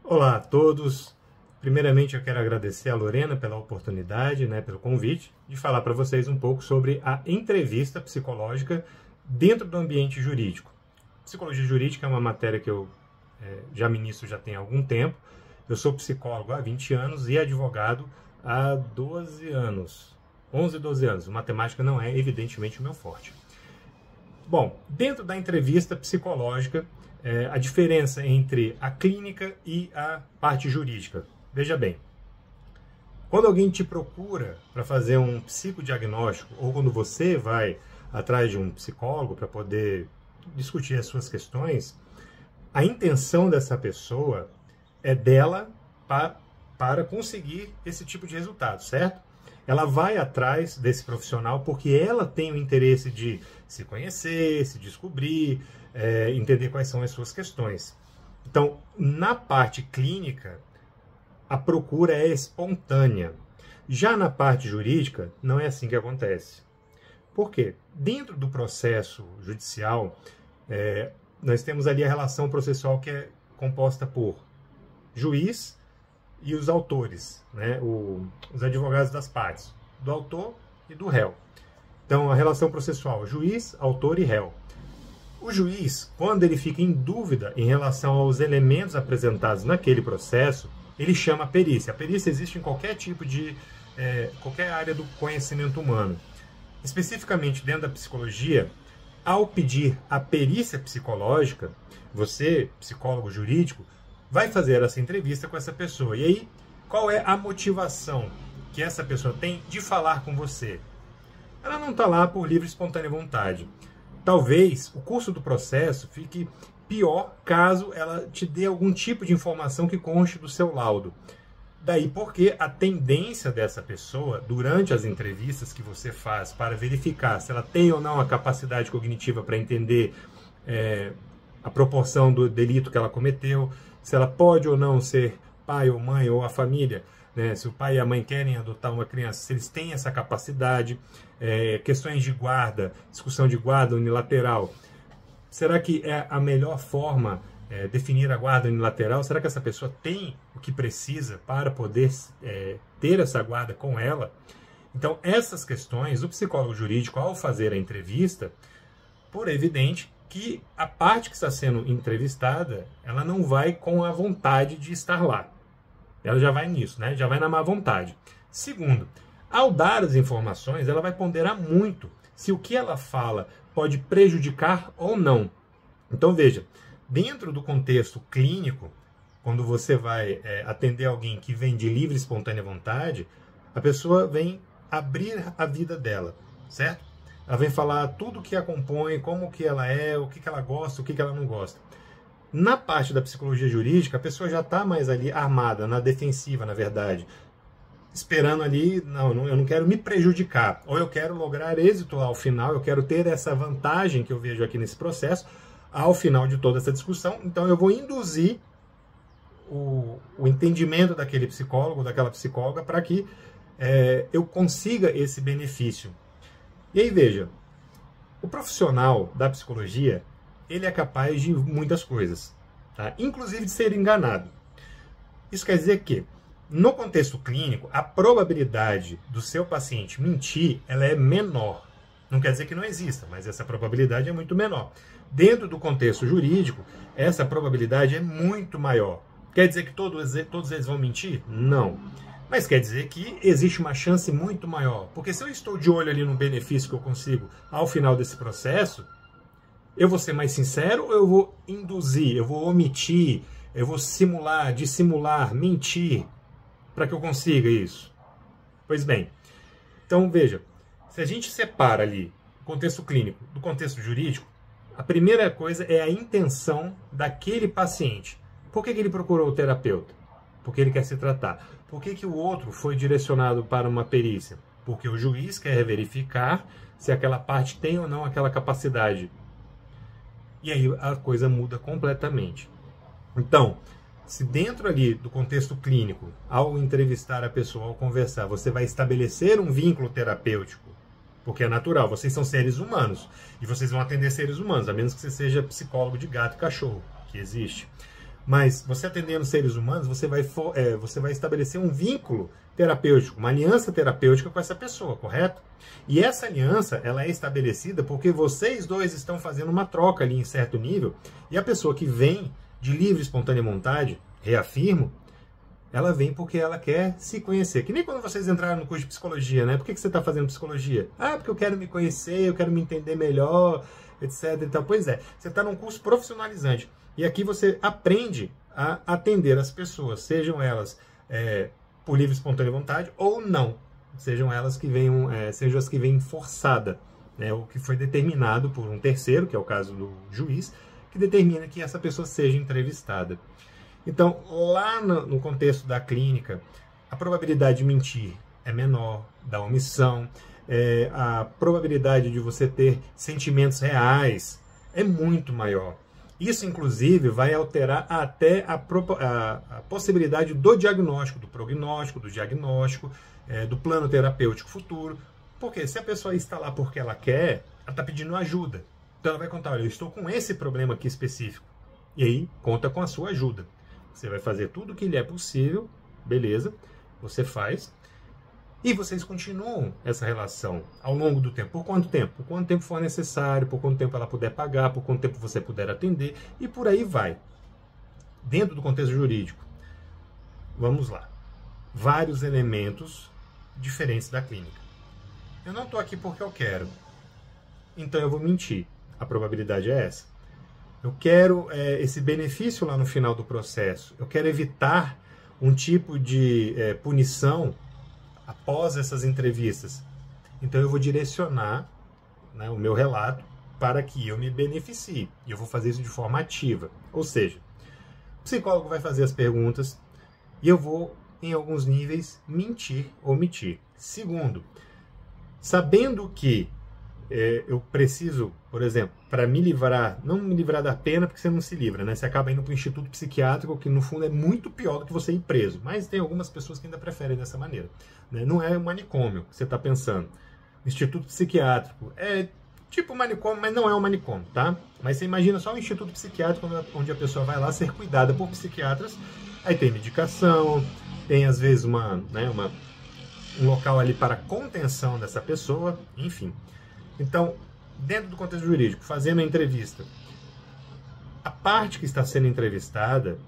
Olá a todos. Primeiramente eu quero agradecer a Lorena pela oportunidade, pelo convite, de falar para vocês um pouco sobre a entrevista psicológica dentro do ambiente jurídico. Psicologia jurídica é uma matéria que eu já ministro já tem algum tempo. Eu sou psicólogo há 20 anos e advogado há 12 anos. 11, 12 anos. Matemática não é, evidentemente, o meu forte. Bom, dentro da entrevista psicológica, a diferença entre a clínica e a parte jurídica. Veja bem, quando alguém te procura para fazer um psicodiagnóstico, ou quando você vai atrás de um psicólogo para poder discutir as suas questões, a intenção dessa pessoa é dela para conseguir esse tipo de resultado, certo? Ela vai atrás desse profissional porque ela tem o interesse de se conhecer, se descobrir, entender quais são as suas questões. Então, na parte clínica, a procura é espontânea. Já na parte jurídica, não é assim que acontece. Por quê? Dentro do processo judicial, nós temos ali a relação processual que é composta por juiz e os autores, os advogados das partes, do autor e do réu. Então, a relação processual, juiz, autor e réu. O juiz, quando ele fica em dúvida em relação aos elementos apresentados naquele processo, ele chama a perícia. A perícia existe em qualquer tipo de, qualquer área do conhecimento humano. Especificamente dentro da psicologia, ao pedir a perícia psicológica, você, psicólogo jurídico, vai fazer essa entrevista com essa pessoa. E aí, qual é a motivação que essa pessoa tem de falar com você? Ela não está lá por livre e espontânea vontade. Talvez o curso do processo fique pior caso ela te dê algum tipo de informação que conste do seu laudo. Daí porque a tendência dessa pessoa, durante as entrevistas que você faz para verificar se ela tem ou não a capacidade cognitiva para entender a proporção do delito que ela cometeu, se ela pode ou não ser pai ou mãe ou a família, se o pai e a mãe querem adotar uma criança, se eles têm essa capacidade, questões de guarda, discussão de guarda unilateral. Será que é a melhor forma definir a guarda unilateral? Será que essa pessoa tem o que precisa para poder ter essa guarda com ela? Então, essas questões, o psicólogo jurídico, ao fazer a entrevista, por evidente que a parte que está sendo entrevistada, ela não vai com a vontade de estar lá. Ela já vai nisso, já vai na má vontade. Segundo, ao dar as informações, ela vai ponderar muito se o que ela fala pode prejudicar ou não. Então veja, dentro do contexto clínico, quando você vai atender alguém que vem de livre e espontânea vontade, a pessoa vem abrir a vida dela, certo? Ela vem falar tudo o que a compõe, como que ela é, o que ela gosta, o que ela não gosta. Na parte da psicologia jurídica, a pessoa já está mais ali armada, na defensiva, na verdade. Esperando ali, não, eu não quero me prejudicar, ou eu quero lograr êxito ao final, eu quero ter essa vantagem que eu vejo aqui nesse processo, ao final de toda essa discussão, então eu vou induzir o entendimento daquele psicólogo, daquela psicóloga, para que eu consiga esse benefício. E aí veja, o profissional da psicologia, ele é capaz de muitas coisas, tá? Inclusive de ser enganado. Isso quer dizer que, no contexto clínico, a probabilidade do seu paciente mentir, ela é menor. Não quer dizer que não exista, mas essa probabilidade é muito menor. Dentro do contexto jurídico, essa probabilidade é muito maior. Quer dizer que todos eles vão mentir? Não. Mas quer dizer que existe uma chance muito maior. Porque se eu estou de olho ali no benefício que eu consigo ao final desse processo, eu vou ser mais sincero ou eu vou induzir, eu vou omitir, eu vou simular, dissimular, mentir para que eu consiga isso? Pois bem, então veja, se a gente separa ali o contexto clínico do contexto jurídico, a primeira coisa é a intenção daquele paciente. Por que ele procurou o terapeuta? Porque ele quer se tratar. Por que o outro foi direcionado para uma perícia? Porque o juiz quer verificar se aquela parte tem ou não aquela capacidade. E aí a coisa muda completamente. Então, se dentro ali do contexto clínico, ao entrevistar a pessoa, ao conversar, você vai estabelecer um vínculo terapêutico, porque é natural, vocês são seres humanos, e vocês vão atender seres humanos, a menos que você seja psicólogo de gato e cachorro, que existe. Mas você atendendo seres humanos, você vai estabelecer um vínculo terapêutico, uma aliança terapêutica com essa pessoa, correto? E essa aliança, ela é estabelecida porque vocês dois estão fazendo uma troca ali em certo nível, e a pessoa que vem de livre e espontânea vontade, reafirmo, ela vem porque ela quer se conhecer. Que nem quando vocês entraram no curso de psicologia, né? Por que você está fazendo psicologia? Ah, porque eu quero me conhecer, eu quero me entender melhor, etc. Então, pois é, você está num curso profissionalizante. E aqui você aprende a atender as pessoas, sejam elas por livre e espontânea vontade ou não. Sejam elas que venham, sejam as que vêm forçada, né? O que foi determinado por um terceiro, que é o caso do juiz, que determina que essa pessoa seja entrevistada. Então, lá no contexto da clínica, a probabilidade de mentir é menor, da omissão, a probabilidade de você ter sentimentos reais é muito maior. Isso, inclusive, vai alterar até a possibilidade do diagnóstico, do prognóstico, do diagnóstico, do plano terapêutico futuro. Porque se a pessoa está lá porque ela quer, ela está pedindo ajuda. Então ela vai contar, olha, eu estou com esse problema aqui específico. E aí, conta com a sua ajuda. Você vai fazer tudo o que lhe é possível, beleza, você faz, e vocês continuam essa relação ao longo do tempo. Por quanto tempo? Por quanto tempo for necessário, por quanto tempo ela puder pagar, por quanto tempo você puder atender, e por aí vai. Dentro do contexto jurídico, vamos lá. Vários elementos diferentes da clínica. Eu não estou aqui porque eu quero, então eu vou mentir. A probabilidade é essa. Eu quero esse benefício lá no final do processo. Eu quero evitar um tipo de punição após essas entrevistas. Então eu vou direcionar, né, o meu relato para que eu me beneficie. E eu vou fazer isso de forma ativa. Ou seja, o psicólogo vai fazer as perguntas e eu vou, em alguns níveis, mentir ou omitir. Segundo, sabendo que eu preciso, por exemplo, para me livrar, não me livrar da pena, porque você não se livra, né? Você acaba indo para o instituto psiquiátrico, que no fundo é muito pior do que você ir preso. Mas tem algumas pessoas que ainda preferem dessa maneira, né? Não é um manicômio que você está pensando. Instituto psiquiátrico é tipo manicômio, mas não é um manicômio, tá? Mas você imagina só um instituto psiquiátrico onde a pessoa vai lá ser cuidada por psiquiatras. Aí tem medicação, tem às vezes um local ali para contenção dessa pessoa, enfim. Então, dentro do contexto jurídico, fazendo a entrevista, a parte que está sendo entrevistada,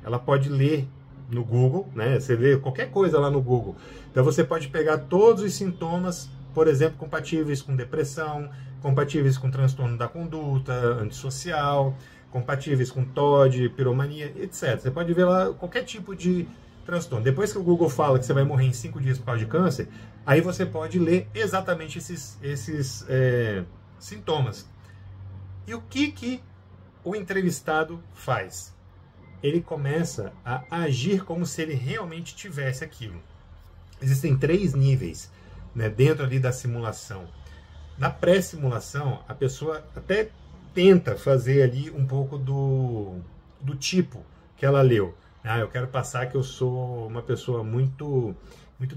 ela pode ler no Google, né? Você vê qualquer coisa lá no Google. Então você pode pegar todos os sintomas, por exemplo, compatíveis com depressão, compatíveis com transtorno da conduta, antissocial, compatíveis com TOD, piromania, etc. Você pode ver lá qualquer tipo de transtorno. Depois que o Google fala que você vai morrer em 5 dias por causa de câncer, aí você pode ler exatamente esses sintomas. E o que o entrevistado faz? Ele começa a agir como se ele realmente tivesse aquilo. Existem 3 níveis, né, dentro ali da simulação. Na pré-simulação, a pessoa até tenta fazer ali um pouco do tipo que ela leu. Ah, eu quero passar que eu sou uma pessoa muito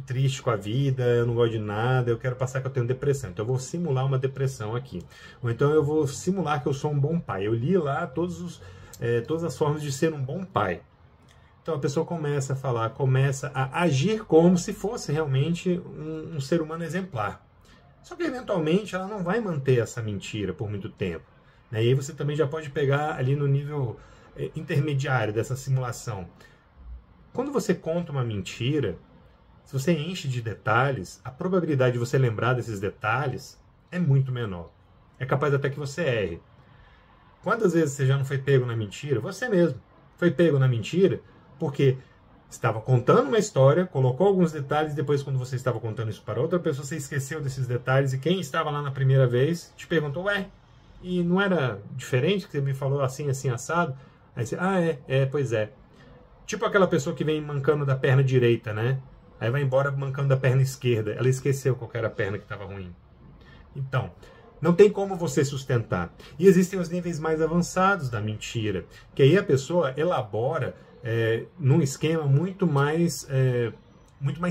triste com a vida, eu não gosto de nada, eu quero passar que eu tenho depressão. Então eu vou simular uma depressão aqui. Ou então eu vou simular que eu sou um bom pai. Eu li lá todas as formas de ser um bom pai. Então a pessoa começa a falar, começa a agir como se fosse realmente um ser humano exemplar. Só que eventualmente ela não vai manter essa mentira por muito tempo, né? E aí você também já pode pegar ali no nível intermediário dessa simulação. Quando você conta uma mentira, se você enche de detalhes, a probabilidade de você lembrar desses detalhes é muito menor. É capaz até que você erre. Quantas vezes você já não foi pego na mentira? Você mesmo foi pego na mentira porque estava contando uma história, colocou alguns detalhes, depois quando você estava contando isso para outra pessoa, você esqueceu desses detalhes e quem estava lá na primeira vez te perguntou, ué, e não era diferente que você me falou assim, assim, assado? Aí você, pois é. Tipo aquela pessoa que vem mancando da perna direita, né? Aí vai embora mancando da perna esquerda. Ela esqueceu qual era a perna que estava ruim. Então, não tem como você sustentar. E existem os níveis mais avançados da mentira, que aí a pessoa elabora num esquema muito mais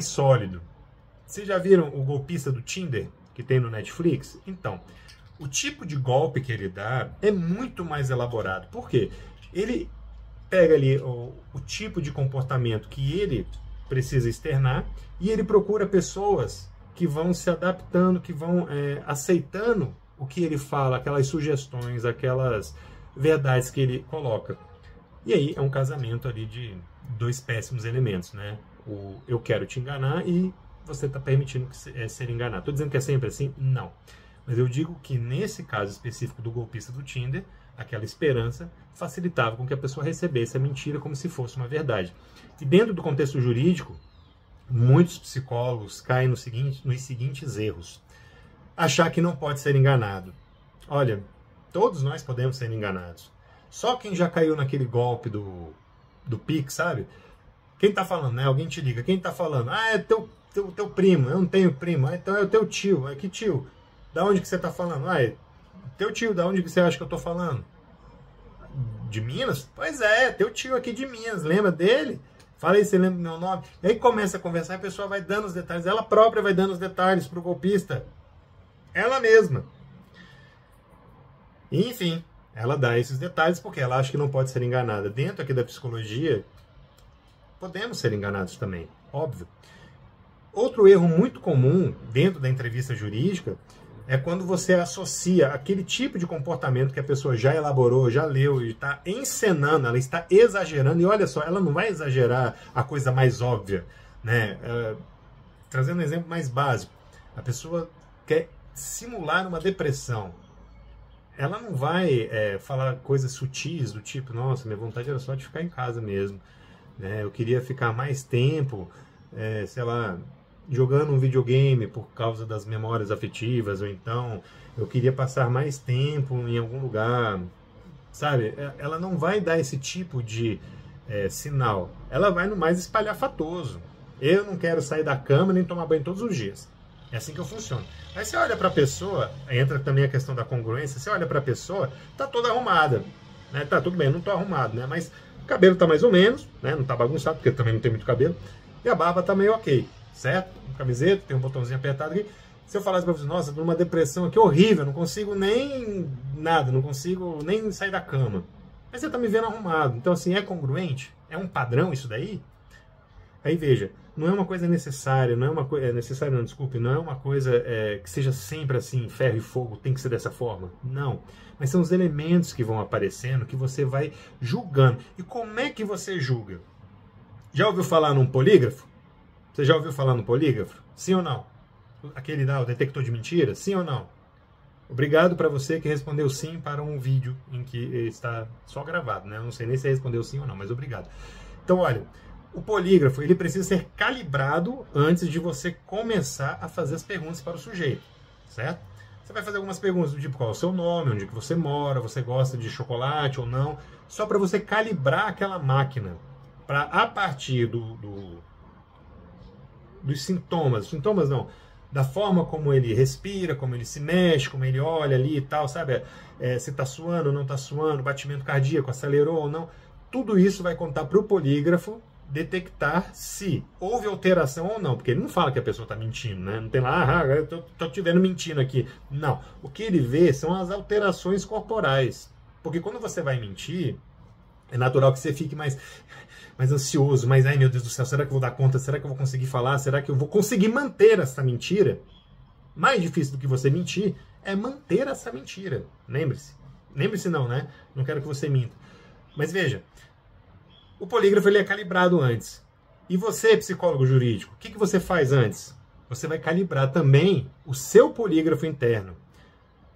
sólido. Vocês já viram o golpista do Tinder, que tem no Netflix? Então, o tipo de golpe que ele dá é muito mais elaborado. Por quê? Ele pega ali o tipo de comportamento que ele precisa externar e ele procura pessoas que vão se adaptando, que vão aceitando o que ele fala, aquelas sugestões, aquelas verdades que ele coloca. E aí é um casamento ali de dois péssimos elementos, né? O eu quero te enganar e você está permitindo ser enganado. Estou dizendo que é sempre assim? Não. Mas eu digo que nesse caso específico do golpista do Tinder, aquela esperança facilitava com que a pessoa recebesse a mentira como se fosse uma verdade. E dentro do contexto jurídico, muitos psicólogos caem nos seguintes erros. Achar que não pode ser enganado. Olha, todos nós podemos ser enganados. Só quem já caiu naquele golpe do Pix, sabe? Quem tá falando, né? Alguém te liga. Quem tá falando? Ah, é teu primo. Eu não tenho primo. Ah, então é o teu tio. É que tio? Da onde que você tá falando? Ah, é teu tio. Da onde que você acha que eu tô falando? De Minas? Pois é, teu tio aqui de Minas. Lembra dele? Fala aí, você lembra do meu nome? E aí começa a conversar e a pessoa vai dando os detalhes. Ela própria vai dando os detalhes pro golpista. Ela mesma. E, enfim, ela dá esses detalhes porque ela acha que não pode ser enganada. Dentro aqui da psicologia, podemos ser enganados também, óbvio. Outro erro muito comum dentro da entrevista jurídica é quando você associa aquele tipo de comportamento que a pessoa já elaborou, já leu e está encenando, ela está exagerando. E olha só, ela não vai exagerar a coisa mais óbvia, né? Trazendo um exemplo mais básico, a pessoa quer simular uma depressão. Ela não vai falar coisas sutis do tipo, nossa, minha vontade era só de ficar em casa mesmo, né? Eu queria ficar mais tempo, sei lá, jogando um videogame por causa das memórias afetivas, ou então eu queria passar mais tempo em algum lugar, sabe? Ela não vai dar esse tipo de sinal. Ela vai no mais espalhafatoso. Eu não quero sair da cama nem tomar banho todos os dias. É assim que eu funciono. Aí você olha para a pessoa, entra também a questão da congruência, você olha para a pessoa, tá toda arrumada, né? Tá tudo bem, não tô arrumado, né? Mas o cabelo tá mais ou menos, né? Não tá bagunçado, porque também não tem muito cabelo. E a barba tá meio ok, certo? Camiseta, tem um botãozinho apertado aqui. Se eu falasse para você, nossa, tô numa depressão aqui horrível, não consigo nem nada, não consigo nem sair da cama. Mas você tá me vendo arrumado. Então, assim, é congruente? É um padrão isso daí? Aí veja, não é uma coisa necessária, não é uma coisa necessária, não, desculpe, não é uma coisa que seja sempre assim, ferro e fogo, tem que ser dessa forma. Não. Mas são os elementos que vão aparecendo que você vai julgando. E como é que você julga? Já ouviu falar num polígrafo? Você já ouviu falar no polígrafo? Sim ou não? Aquele lá, o detector de mentiras? Sim ou não? Obrigado para você que respondeu sim para um vídeo em que está só gravado, né? Eu não sei nem se respondeu sim ou não, mas obrigado. Então, olha, o polígrafo ele precisa ser calibrado antes de você começar a fazer as perguntas para o sujeito, certo? Você vai fazer algumas perguntas do tipo qual é o seu nome, onde que você mora, você gosta de chocolate ou não, só para você calibrar aquela máquina, para a partir dos sintomas não, da forma como ele respira, como ele se mexe, como ele olha ali e tal, sabe? Se está suando ou não está suando, batimento cardíaco, acelerou ou não, tudo isso vai contar para o polígrafo detectar se houve alteração ou não, porque ele não fala que a pessoa está mentindo, né? Não tem lá, eu tô te vendo mentindo aqui. Não, o que ele vê são as alterações corporais, porque quando você vai mentir, é natural que você fique mais ansioso, mais, ai meu Deus do céu, será que eu vou dar conta? Será que eu vou conseguir falar? Será que eu vou conseguir manter essa mentira? Mais difícil do que você mentir é manter essa mentira. Lembre-se. Lembre-se não, né? Não quero que você minta. Mas veja, o polígrafo ele é calibrado antes. E você, psicólogo jurídico, o que você faz antes? Você vai calibrar também o seu polígrafo interno.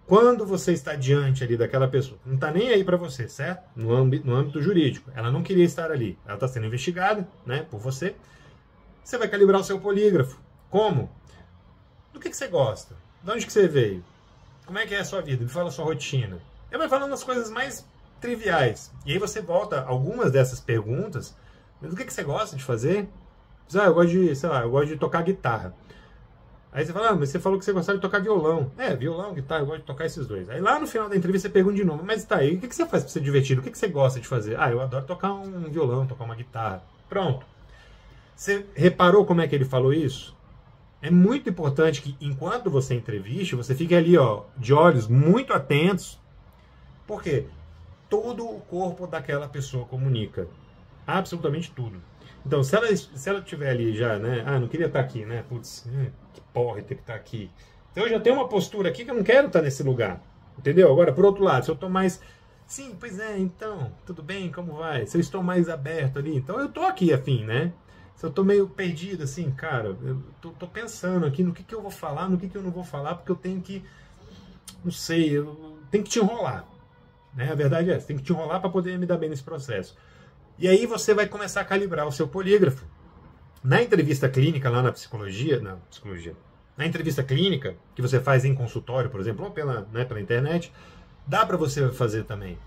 Quando você está diante ali daquela pessoa, não está nem aí para você, certo? No âmbito jurídico. Ela não queria estar ali. Ela está sendo investigada, né, por você. Você vai calibrar o seu polígrafo. Como? Do que você gosta? De onde que você veio? Como é que é a sua vida? Me fala a sua rotina. Ele vai falando as coisas mais triviais. E aí você volta algumas dessas perguntas. Mas do que você gosta de fazer? Eu gosto de, sei lá, eu gosto de tocar guitarra. Aí você fala, mas você falou que você gostava de tocar violão. Violão, guitarra, eu gosto de tocar esses dois. Aí lá no final da entrevista você pergunta de novo, mas tá aí, o que você faz pra ser divertido? O que você gosta de fazer? Eu adoro tocar um violão, tocar uma guitarra. Pronto. Você reparou como é que ele falou isso? É muito importante que enquanto você entrevista, você fique ali, ó, de olhos muito atentos. Por quê? todo o corpo daquela pessoa comunica. Absolutamente tudo. Então, se ela tiver ali já, né? Ah, não queria estar aqui, né? Putz, que porra ter que estar aqui. Então, eu já tenho uma postura aqui que eu não quero estar nesse lugar. Entendeu? Agora, por outro lado, se eu estou mais... Sim, pois é, então, tudo bem, como vai? Se eu estou mais aberto ali, então eu estou aqui, afim, né? Se eu estou meio perdido, assim, cara, eu tô pensando aqui no que eu vou falar, no que eu não vou falar, porque eu tenho que... Não sei, eu tenho que te enrolar. Né? A verdade é essa, tem que te enrolar para poder me dar bem nesse processo. E aí você vai começar a calibrar o seu polígrafo. Na entrevista clínica, lá na psicologia, na entrevista clínica, que você faz em consultório, por exemplo, ou pela internet, dá para você fazer também.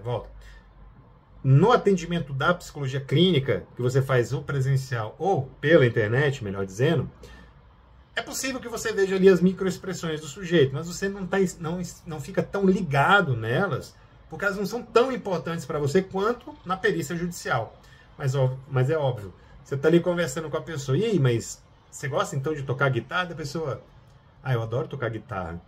Volta. No atendimento da psicologia clínica, que você faz ou presencial ou pela internet, melhor dizendo, é possível que você veja ali as microexpressões do sujeito, mas você não fica tão ligado nelas, porque elas não são tão importantes para você quanto na perícia judicial. Mas é óbvio, você está ali conversando com a pessoa, e aí, mas você gosta então de tocar guitarra? A pessoa, eu adoro tocar guitarra.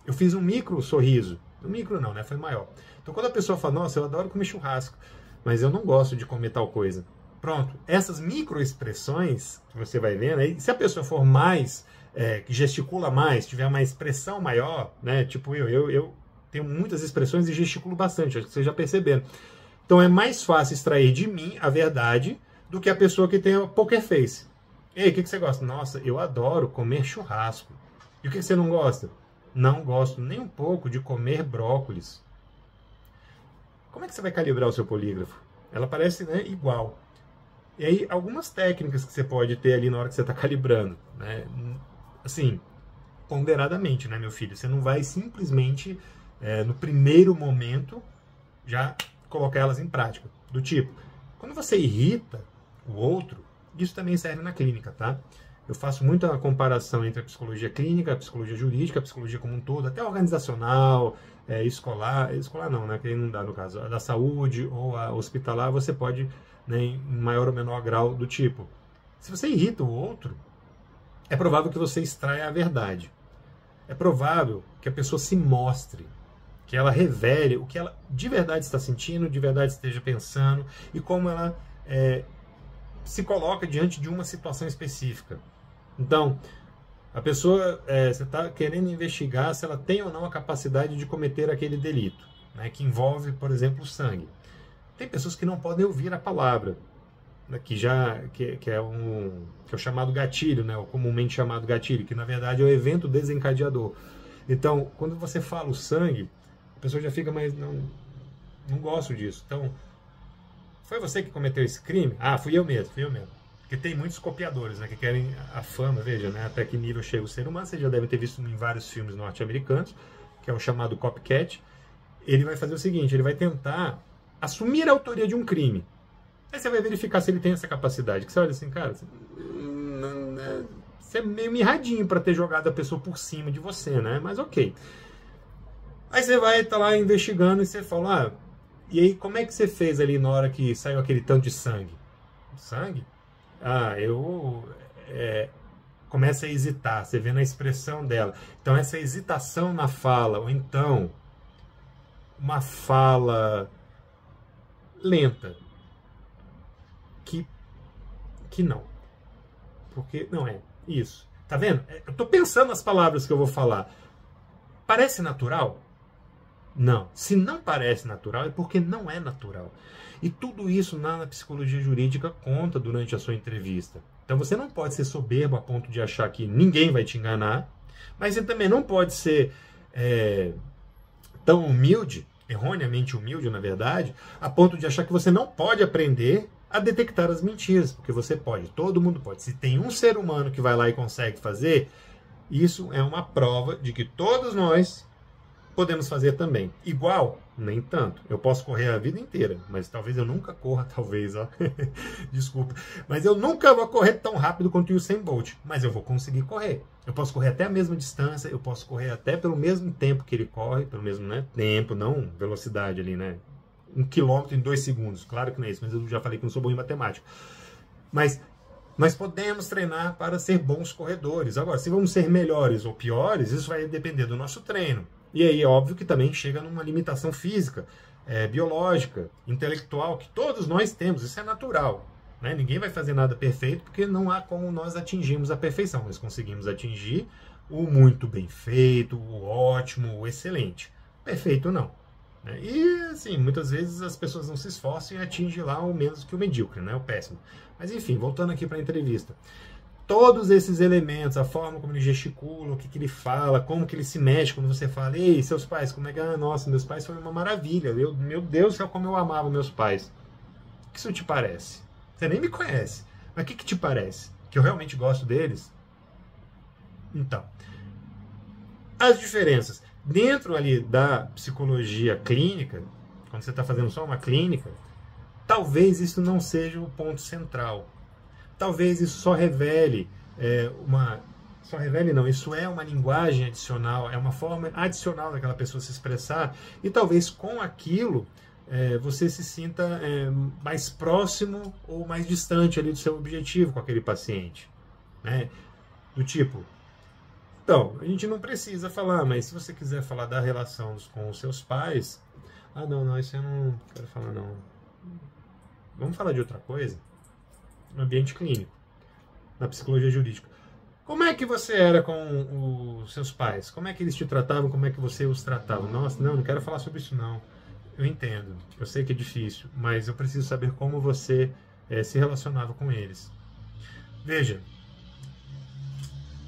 Eu fiz um micro sorriso. Um micro não, né? Foi maior. Então quando a pessoa fala, nossa, eu adoro comer churrasco, mas eu não gosto de comer tal coisa. Pronto, essas microexpressões que você vai vendo, aí, se a pessoa for mais, que gesticula mais, tiver uma expressão maior, né? Tipo eu tenho muitas expressões e gesticulo bastante, acho que vocês já perceberam. Então é mais fácil extrair de mim a verdade do que a pessoa que tem a poker face. Ei, o que você gosta? Nossa, eu adoro comer churrasco. E o que você não gosta? Não gosto nem um pouco de comer brócolis. Como é que você vai calibrar o seu polígrafo? Ela parece, né, igual. E aí, algumas técnicas que você pode ter ali na hora que você está calibrando, né? Assim, ponderadamente, né, meu filho? Você não vai simplesmente, no primeiro momento, já colocar elas em prática. Do tipo, quando você irrita o outro, isso também serve na clínica, tá? Eu faço muita comparação entre a psicologia clínica, a psicologia jurídica, a psicologia como um todo, até organizacional, escolar não, né? Que aí não dá no caso. A da saúde ou a hospitalar, você pode, né, em maior ou menor grau do tipo. Se você irrita o outro, é provável que você extraia a verdade. É provável que a pessoa se mostre, que ela revele o que ela de verdade está sentindo, de verdade esteja pensando e como ela se coloca diante de uma situação específica. Então, a pessoa, você está querendo investigar se ela tem ou não a capacidade de cometer aquele delito, né, que envolve, por exemplo, o sangue. Tem pessoas que não podem ouvir a palavra, né, que é o chamado gatilho, né, ou comumente chamado gatilho, que na verdade é o evento desencadeador. Então, quando você fala o sangue, a pessoa já fica, mas não gosto disso. Então, foi você que cometeu esse crime? Ah, fui eu mesmo. Porque tem muitos copiadores, né, que querem a fama, veja, né, até que nível chega o ser humano. Vocês já devem ter visto em vários filmes norte-americanos, que é o chamado copycat. Ele vai fazer o seguinte, ele vai tentar assumir a autoria de um crime. Aí você vai verificar se ele tem essa capacidade. Que você olha assim, cara, você é meio mirradinho para ter jogado a pessoa por cima de você, né? Mas ok. Aí você vai estar lá investigando e você fala, e aí como é que você fez ali na hora que saiu aquele tanto de sangue? Sangue? Começa a hesitar, você vê na expressão dela. Então essa hesitação na fala, ou então uma fala lenta, que não. Porque não é isso. Tá vendo? Eu tô pensando nas palavras que eu vou falar. Parece natural? Não. Se não parece natural, é porque não é natural. E tudo isso na psicologia jurídica conta durante a sua entrevista. Então você não pode ser soberbo a ponto de achar que ninguém vai te enganar, mas você também não pode ser tão humilde, erroneamente humilde, na verdade, a ponto de achar que você não pode aprender a detectar as mentiras, porque você pode, todo mundo pode. Se tem um ser humano que vai lá e consegue fazer, isso é uma prova de que todos nós podemos fazer também. Igual? Nem tanto. Eu posso correr a vida inteira, mas talvez eu nunca corra, desculpa, mas eu nunca vou correr tão rápido quanto o Usain Bolt, mas eu vou conseguir correr. Eu posso correr até a mesma distância, eu posso correr até pelo mesmo tempo que ele corre, pelo mesmo, né, tempo, não velocidade ali, né? 1 quilômetro em 2 segundos. Claro que não é isso, mas eu já falei que não sou bom em matemática. Mas nós podemos treinar para ser bons corredores. Agora, se vamos ser melhores ou piores, isso vai depender do nosso treino. E aí é óbvio que também chega numa limitação física, biológica, intelectual, que todos nós temos, isso é natural. Né? Ninguém vai fazer nada perfeito, porque não há como nós atingirmos a perfeição. Nós conseguimos atingir o muito bem feito, o ótimo, o excelente. Perfeito não. Né? E, assim, muitas vezes as pessoas não se esforçam e atingem lá o menos que o medíocre, né? O péssimo. Mas, enfim, voltando aqui para a entrevista. Todos esses elementos, a forma como ele gesticula, o que ele fala, como que ele se mexe, quando você fala, ei, seus pais, como é que... Ah, nossa, meus pais foram uma maravilha. Meu Deus do céu, como eu amava meus pais. O que isso te parece? Você nem me conhece. Mas o que te parece? Que eu realmente gosto deles? Então, as diferenças. Dentro ali da psicologia clínica, quando você está fazendo só uma clínica, talvez isso não seja o ponto central. Talvez isso só revele Só revele não, isso é uma linguagem adicional, é uma forma adicional daquela pessoa se expressar, e talvez com aquilo você se sinta mais próximo ou mais distante ali do seu objetivo com aquele paciente. Né? Do tipo, então, a gente não precisa falar, mas se você quiser falar da relação com os seus pais, não, isso eu não quero falar não. Vamos falar de outra coisa? No ambiente clínico, na psicologia jurídica. Como é que você era com os seus pais? Como é que eles te tratavam? Como é que você os tratava? Nossa, não quero falar sobre isso não. Eu entendo, eu sei que é difícil, mas eu preciso saber como você se relacionava com eles. Veja,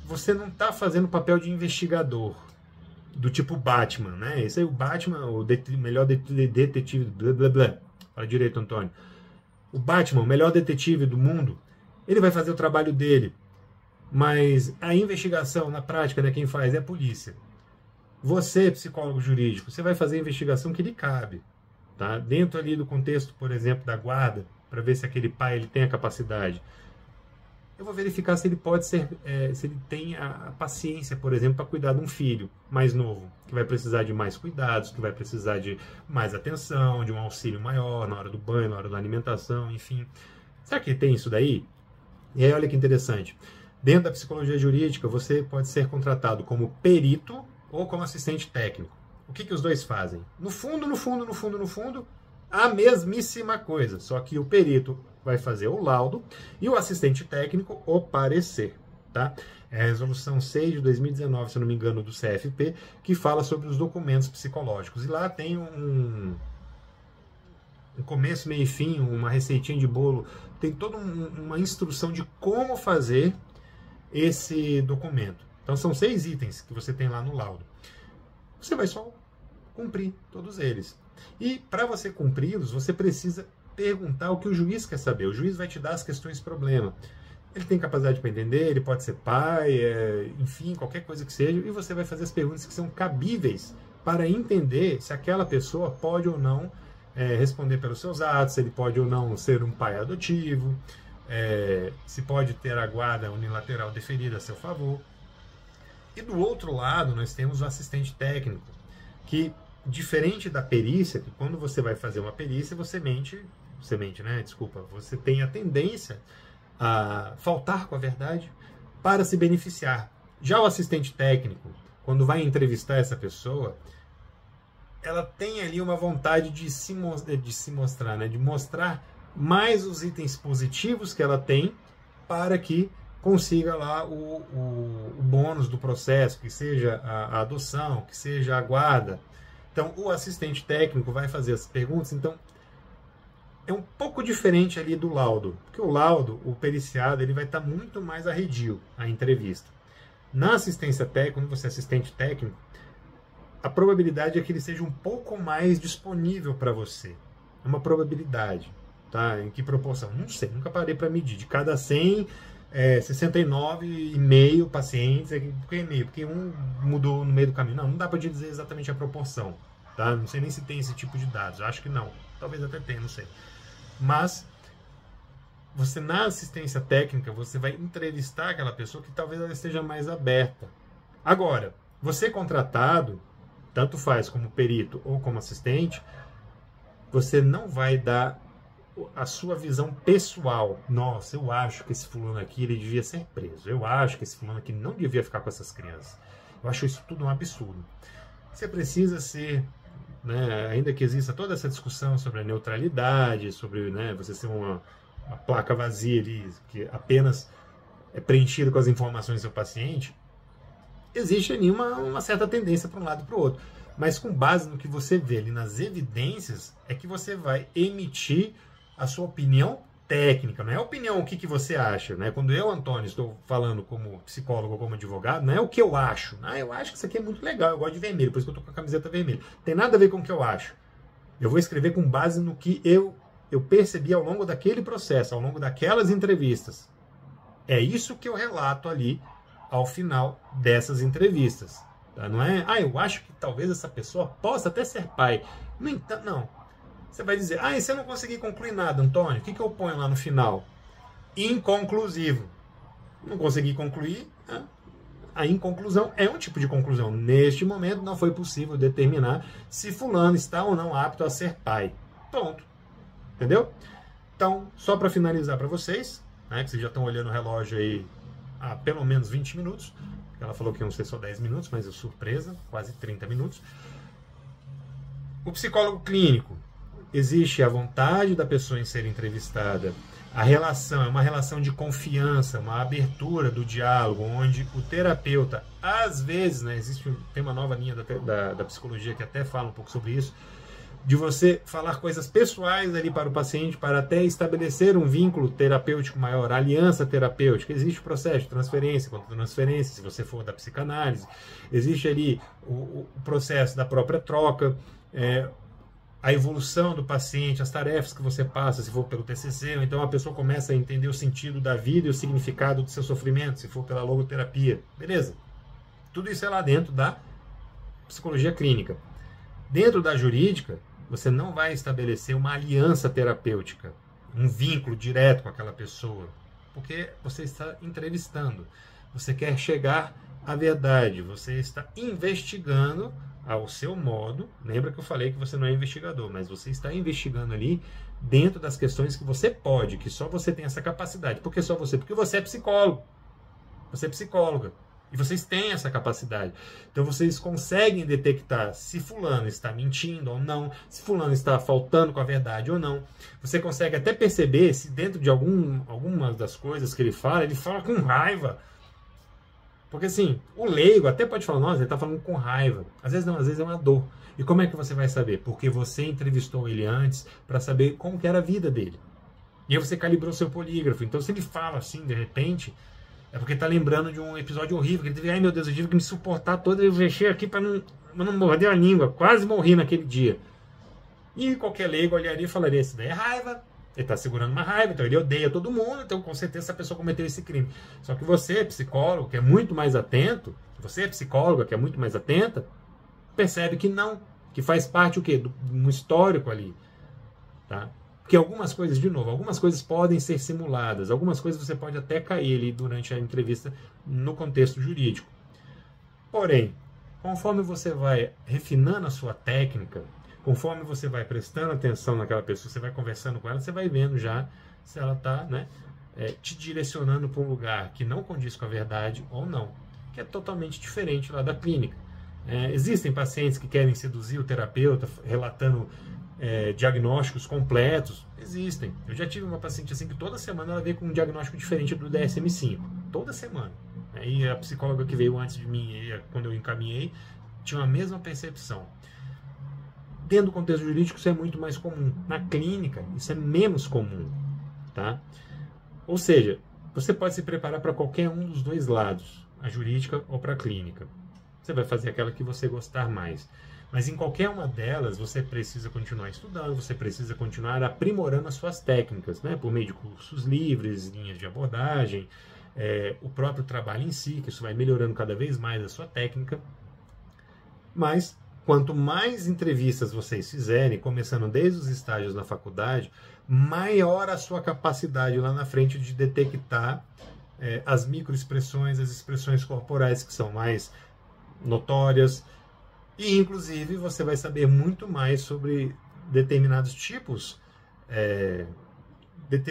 você não está fazendo papel de investigador, do tipo Batman, né? Esse aí, o Batman, o melhor detetive, blá blá blá. Fala direito, Antônio. O Batman, o melhor detetive do mundo, ele vai fazer o trabalho dele. Mas a investigação, na prática, né, quem faz é a polícia. Você, psicólogo jurídico, você vai fazer a investigação que lhe cabe. Tá? Dentro ali do contexto, por exemplo, da guarda, para ver se aquele pai ele tem a capacidade. Eu vou verificar se ele pode ser, se ele tem a paciência, por exemplo, para cuidar de um filho mais novo, que vai precisar de mais cuidados, que vai precisar de mais atenção, de um auxílio maior na hora do banho, na hora da alimentação, enfim. Será que ele tem isso daí? E aí, olha que interessante. Dentro da psicologia jurídica, você pode ser contratado como perito ou como assistente técnico. O que os dois fazem? No fundo, a mesmíssima coisa, só que o perito vai fazer o laudo e o assistente técnico o parecer. Tá? É a resolução 6 de 2019, se não me engano, do CFP, que fala sobre os documentos psicológicos. E lá tem um começo, meio e fim, uma receitinha de bolo, tem toda uma instrução de como fazer esse documento. Então são 6 itens que você tem lá no laudo. Você vai só cumprir todos eles. E para você cumpri-los, você precisa perguntar o que o juiz quer saber. O juiz vai te dar as questões problema. Ele tem capacidade para entender, ele pode ser pai, enfim, qualquer coisa que seja, e você vai fazer as perguntas que são cabíveis para entender se aquela pessoa pode ou não responder pelos seus atos, se ele pode ou não ser um pai adotivo, se pode ter a guarda unilateral deferida a seu favor. E do outro lado, nós temos o assistente técnico, que, diferente da perícia, que quando você vai fazer uma perícia, você tem a tendência a faltar com a verdade para se beneficiar. Já o assistente técnico, quando vai entrevistar essa pessoa, ela tem ali uma vontade de se mostrar, né? De mostrar mais os itens positivos que ela tem para que consiga lá o bônus do processo, que seja a adoção, que seja a guarda. Então, o assistente técnico vai fazer as perguntas. Então, é um pouco diferente ali do laudo, porque o laudo, o periciado, ele vai estar muito mais arredio à entrevista. Na assistência técnica, quando você é assistente técnico, a probabilidade é que ele seja um pouco mais disponível para você. É uma probabilidade. Tá? Em que proporção? Não sei, nunca parei para medir. De cada 100, 69,5 pacientes, porque um mudou no meio do caminho. Não dá para dizer exatamente a proporção. Tá? Não sei nem se tem esse tipo de dados. Eu acho que não. Talvez até tenha, não sei. Mas, você na assistência técnica, você vai entrevistar aquela pessoa que talvez ela esteja mais aberta. Agora, você contratado, tanto faz como perito ou como assistente, você não vai dar a sua visão pessoal. Nossa, eu acho que esse fulano aqui ele devia ser preso. Eu acho que esse fulano aqui não devia ficar com essas crianças. Eu acho isso tudo um absurdo. você precisa ser, né, ainda que exista toda essa discussão sobre a neutralidade, sobre, né, você ser uma placa vazia ali, que apenas é preenchida com as informações do seu paciente, existe ali uma certa tendência para um lado e para o outro. Mas com base no que você vê ali nas evidências, é que você vai emitir a sua opinião técnica, não é a opinião o que você acha, né? Quando eu, Antônio, estou falando como psicólogo ou como advogado, não é o que eu acho. Ah, eu acho que isso aqui é muito legal, eu gosto de vermelho, por isso que eu estou com a camiseta vermelha. Tem nada a ver com o que eu acho. Eu vou escrever com base no que eu percebi ao longo daquele processo, ao longo daquelas entrevistas. É isso que eu relato ali ao final dessas entrevistas. Tá? Não é, eu acho que talvez essa pessoa possa até ser pai. No entanto, não. Você vai dizer, e se eu não conseguir concluir nada, Antônio, o que eu ponho lá no final? Inconclusivo. Não consegui concluir, a inconclusão é um tipo de conclusão. Neste momento não foi possível determinar se fulano está ou não apto a ser pai. Ponto. Entendeu? Então, só para finalizar para vocês, né, que vocês já estão olhando o relógio aí há pelo menos 20 minutos, ela falou que iam ser só 10 minutos, mas é surpresa, quase 30 minutos. O psicólogo clínico, existe a vontade da pessoa em ser entrevistada, a relação é uma relação de confiança, uma abertura do diálogo, onde o terapeuta, às vezes, né, tem uma nova linha da psicologia que até fala um pouco sobre isso, de você falar coisas pessoais ali para o paciente, para até estabelecer um vínculo terapêutico maior, aliança terapêutica. Existe o processo de transferência, contra-transferência, se você for da psicanálise. Existe ali o processo da própria troca, a evolução do paciente, as tarefas que você passa, se for pelo TCC, ou então a pessoa começa a entender o sentido da vida e o significado do seu sofrimento, se for pela logoterapia. Beleza? Tudo isso é lá dentro da psicologia clínica. Dentro da jurídica, você não vai estabelecer uma aliança terapêutica, um vínculo direto com aquela pessoa, porque você está entrevistando, você quer chegar à verdade, você está investigando ao seu modo. Lembra que eu falei que você não é investigador, mas você está investigando ali dentro das questões que você pode, que só você tem essa capacidade. Por que só você? Porque você é psicólogo, você é psicóloga. E vocês têm essa capacidade. Então vocês conseguem detectar se fulano está mentindo ou não, se fulano está faltando com a verdade ou não. Você consegue até perceber se dentro de algumas das coisas que ele fala com raiva. Porque assim, o leigo até pode falar, nossa, ele está falando com raiva. Às vezes não, às vezes é uma dor. E como é que você vai saber? Porque você entrevistou ele antes para saber como que era a vida dele. E aí você calibrou seu polígrafo. Então se ele fala assim, de repente, é porque está lembrando de um episódio horrível, que ele teve, ai meu Deus, eu tive que me suportar todo, eu fechei aqui para não morder a língua, quase morri naquele dia. E qualquer leigo olharia e falaria, isso daí é raiva, ele está segurando uma raiva, então ele odeia todo mundo, então com certeza essa pessoa cometeu esse crime. Só que você, psicólogo, que é muito mais atento, você é psicóloga, que é muito mais atenta, percebe que não, que faz parte o quê? De um histórico ali, tá? Porque algumas coisas, de novo, algumas coisas podem ser simuladas, algumas coisas você pode até cair ali durante a entrevista no contexto jurídico. Porém, conforme você vai refinando a sua técnica, conforme você vai prestando atenção naquela pessoa, você vai conversando com ela, você vai vendo já se ela está, né, te direcionando para um lugar que não condiz com a verdade ou não, que é totalmente diferente lá da clínica. Existem pacientes que querem seduzir o terapeuta relatando diagnósticos completos. Existem. Eu já tive uma paciente assim que toda semana ela veio com um diagnóstico diferente do DSM-5. Toda semana. E a psicóloga que veio antes de mim, quando eu encaminhei, tinha a mesma percepção. Dentro do contexto jurídico isso é muito mais comum. Na clínica isso é menos comum. Tá? Ou seja, você pode se preparar para qualquer um dos dois lados, a jurídica ou para a clínica. Você vai fazer aquela que você gostar mais. Mas em qualquer uma delas, você precisa continuar estudando, você precisa continuar aprimorando as suas técnicas, né? Por meio de cursos livres, linhas de abordagem, o próprio trabalho em si, que isso vai melhorando cada vez mais a sua técnica. Mas, quanto mais entrevistas vocês fizerem, começando desde os estágios na faculdade, maior a sua capacidade lá na frente de detectar as microexpressões, as expressões corporais que são mais notórias. E, inclusive, você vai saber muito mais sobre determinados tipos,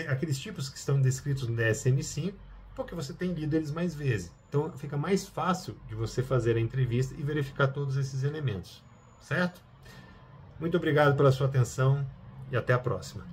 aqueles tipos que estão descritos no DSM-5, porque você tem lido eles mais vezes. Então fica mais fácil de você fazer a entrevista e verificar todos esses elementos, certo? Muito obrigado pela sua atenção e até a próxima.